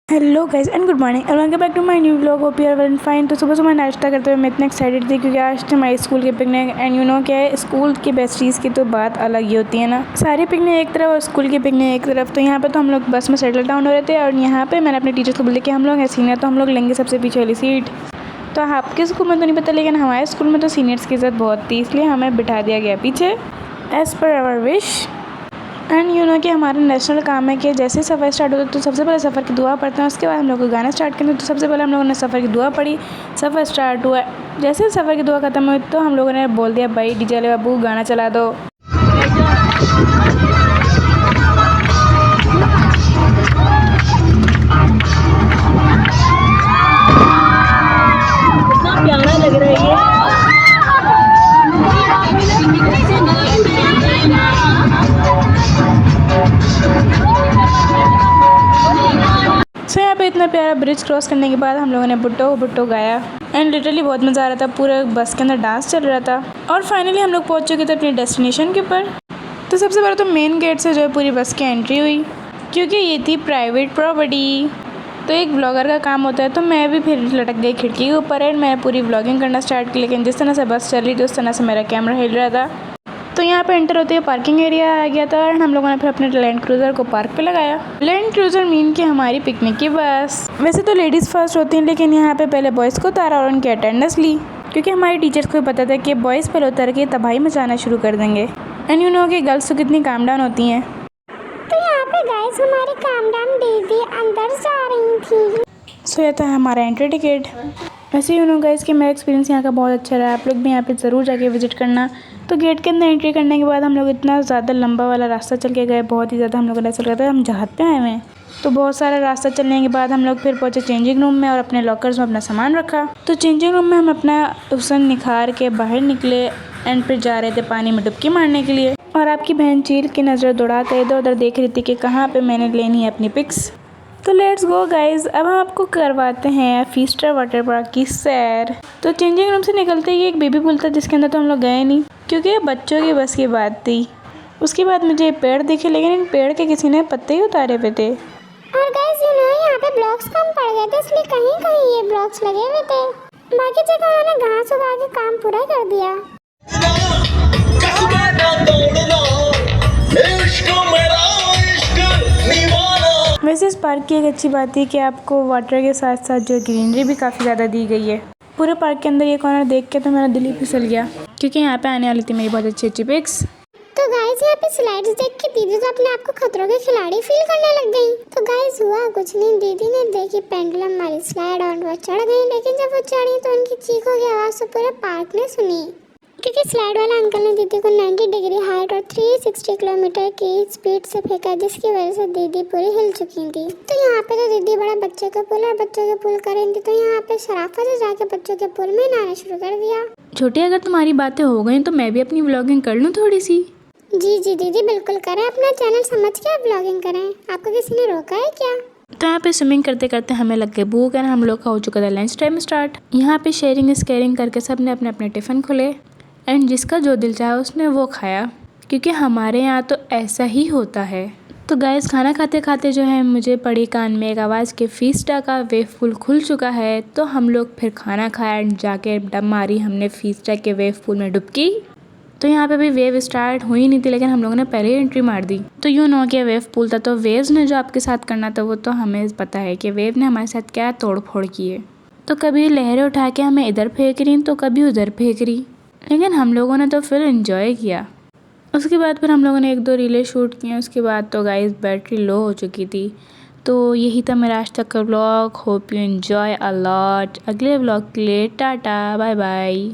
Hello guys and good morning and welcome back to my new vlog. Hope you are well fine. तो सुबह सुबह नाश्ता करते हुए मैं इतना एक्साइटेड थी क्योंकि आज तो हमारे स्कूल के पिकनिक एंड यू नो क्या है, स्कूल की बेस्टीज़ की तो बात अलग ही होती है ना। सारे पिकनिक एक तरफ और स्कूल की पिकनिक एक तरफ। तो यहाँ पे तो हम लोग बस में सेटल डाउन हो रहे थे और यहाँ पे मैंने अपने टीचर्स को बोला कि हम लोग हैं सीनियर तो हम लोग लेंगे सबसे पीछे वाली सीट। तो आपके स्कूल में तो नहीं पता, लेकिन हमारे स्कूल में तो सीनियर्स की इज़्ज़त बहुत थी, इसलिए हमें बिठा दिया गया पीछे as per hour wish. And you know कि हमारा नेशनल काम है कि जैसे सफ़र स्टार्ट होता है तो सबसे पहले सफ़र की दुआ पढ़ते हैं, उसके बाद हम लोग को गाना स्टार्ट करते हैं। तो सबसे पहले हम लोगों ने सफ़र की दुआ पढ़ी, सफ़र स्टार्ट हुआ। जैसे सफ़र की दुआ ख़त्म हुई तो हम लोगों ने बोल दिया भाई डीजे वाले बाबू गाना चला दो। कितना प्यारा लग रहा है ये। सो यहाँ पे इतना प्यारा ब्रिज क्रॉस करने के बाद हम लोगों ने बुट्टो बुट्टो गाया एंड लिटरली बहुत मज़ा आ रहा था। पूरे बस के अंदर डांस चल रहा था और फाइनली हम लोग पहुँच चुके थे अपनी डेस्टिनेशन के ऊपर। तो सबसे पहले तो मेन गेट से जो है पूरी बस की एंट्री हुई क्योंकि ये थी प्राइवेट प्रॉपर्टी। तो एक ब्लॉगर का काम होता है, तो मैं भी फिर लटक गई खिड़की के ऊपर एंड मैं पूरी व्लॉगिंग करना स्टार्ट की। लेकिन जिस तरह से बस चल रही थी उस तरह से मेरा कैमरा हिल रहा था। तो यहाँ पे एंटर होते हुए पार्किंग एरिया आ गया था और हम लोगों ने फिर अपने लैंड क्रूज़र को पार्क पे लगाया। लैंड क्रूज़र मीन कि हमारी पिकनिक की बस। वैसे तो लेडीज़ फर्स्ट होती हैं, लेकिन यहाँ पे पहले बॉयज़ को उतारा और उनकी अटेंडेंस ली क्योंकि हमारे टीचर्स को पता था कि बॉयज़ पहले उतर के तबाही मचाना शुरू कर देंगे। एंड यू नो कि गर्ल्स तो कितनी काम डाउन होती हैं। तो यहाँ पे गाइस हमारी काम डाउन दीदी अंदर जा रही थी। सो यह था हमारा एंट्री टिकट। वैसे यू नो गाइस कि मेरा एक्सपीरियंस यहाँ का बहुत अच्छा रहा। आप लोग भी यहाँ पे ज़रूर जाके विजिट करना। तो गेट के अंदर एंट्री करने के बाद हम लोग इतना ज़्यादा लंबा वाला रास्ता चल के गए, बहुत ही ज़्यादा हम लोग ऐसा लग रहा था हम जहाज़ पे आए हुए हैं। तो बहुत सारा रास्ता चलने के बाद हम लोग फिर पहुँचे चेंजिंग रूम में और अपने लॉकर्स में अपना सामान रखा। तो चेंजिंग रूम में हम अपना हुस्न निखार के बाहर निकले एंड फिर जा रहे थे पानी में डुबकी मारने के लिए। और आपकी बहन चील की नज़र दौड़ा कर इधर उधर देख रही थी कि कहाँ पर मैंने लेनी है अपनी पिक्स। तो लेट्स गो गाइज, अब हम आपको करवाते हैं फीस्टर वाटर पार्क की सैर। तो चेंजिंग रूम से निकलते ही एक बेबी पूल था जिसके अंदर तो हम लोग गए नहीं क्योंकि ये बच्चों की बस की बात थी। उसके बाद मुझे पेड़ दिखे, लेकिन इन पेड़ के किसी ने पत्ते ही उतारे हुए थे। और गाइस यू नो यहाँ पे ब्लॉक्स कम पड़ गए थे, इसलिए कहीं कहीं ये ब्लॉक्स लगे हुए थे। बाकी जगह उन्होंने घास उगा के काम पूरा कर दिया। वैसे इस पार्क की एक अच्छी बात है कि आपको वाटर के साथ साथ जो ग्रीनरी भी काफ़ी ज़्यादा दी गई है। पूरे पार्क के अंदर ये कॉर्नर देख के तो मेरा दिल ही फिसल गया क्योंकि यहाँ पे आने वाली थी मेरी बहुत अच्छी अच्छी पिक्स। तो गाइस यहाँ पे स्लाइड्स देख के दीदी तो अपने आप को खतरों के खिलाड़ी फील करने लग गई। तो गाइस हुआ कुछ नहीं, दीदी ने देखी पेंडुलम वाली स्लाइड और वो चढ़ गई। लेकिन जब वो चढ़ी तो उनकी चीखों की आवाज़ तो पूरे पार्क ने सुनी क्योंकि स्लाइड वाला अंकल ने दीदी को 90 डिग्री हाइट और 360 किलोमीटर की स्पीड से फेंका, जिसकी वजह से दीदी पूरी हिल चुकी थी। तो यहाँ पे तो दीदी बड़ा बच्चों के पूल और बच्चों के पूल कर रही थी, तो यहाँ पे शराफत से जाके बच्चों के पूल में नहाना शुरू कर दिया। छोटी, अगर तुम्हारी बातें हो गई तो मैं भी अपनी व्लॉगिंग कर लूँ थोड़ी सी। जी जी दीदी बिल्कुल करें, अपना चैनल समझ के आप व्लॉगिंग करें। आपको किसी ने रोका है क्या? तो यहाँ पे स्विमिंग करते करते हमें लग गए भूख और हम लोग का हो चुका था लंच टाइम स्टार्ट। यहाँ पे शेयरिंग इज केयरिंग करके सब ने अपने अपने टिफ़िन खोले एंड जिसका जो दिल चाहा उसने वो खाया क्योंकि हमारे यहाँ तो ऐसा ही होता है। तो गाइस खाना खाते खाते जो है मुझे पड़ी कान में एक आवाज़ कि फीस्टा का वेव पूल खुल चुका है। तो हम लोग फिर खाना खाया एंड जाके डब मारी हमने फीस्टा के वेव पूल में डुबकी। तो यहाँ पे भी वेव स्टार्ट हुई नहीं थी, लेकिन हम लोगों ने पहले ही एंट्री मार दी। तो यू नो कि वेव पूल था, तो वेव्स ने जो आपके साथ करना था वो तो हमें पता है कि वेव ने हमारे साथ क्या तोड़ फोड़ की है। तो कभी लहरें उठा के हमें इधर फेंक रही तो कभी उधर फेंक रही, लेकिन हम लोगों ने तो फिर एंजॉय किया। उसके बाद फिर हम लोगों ने एक दो रीलें शूट किए। उसके बाद तो गाइस बैटरी लो हो चुकी थी। तो यही था मेरा आज तक का vlog. Hope you enjoy a lot. अगले व्लॉग के लिए टाटा बाय बाय।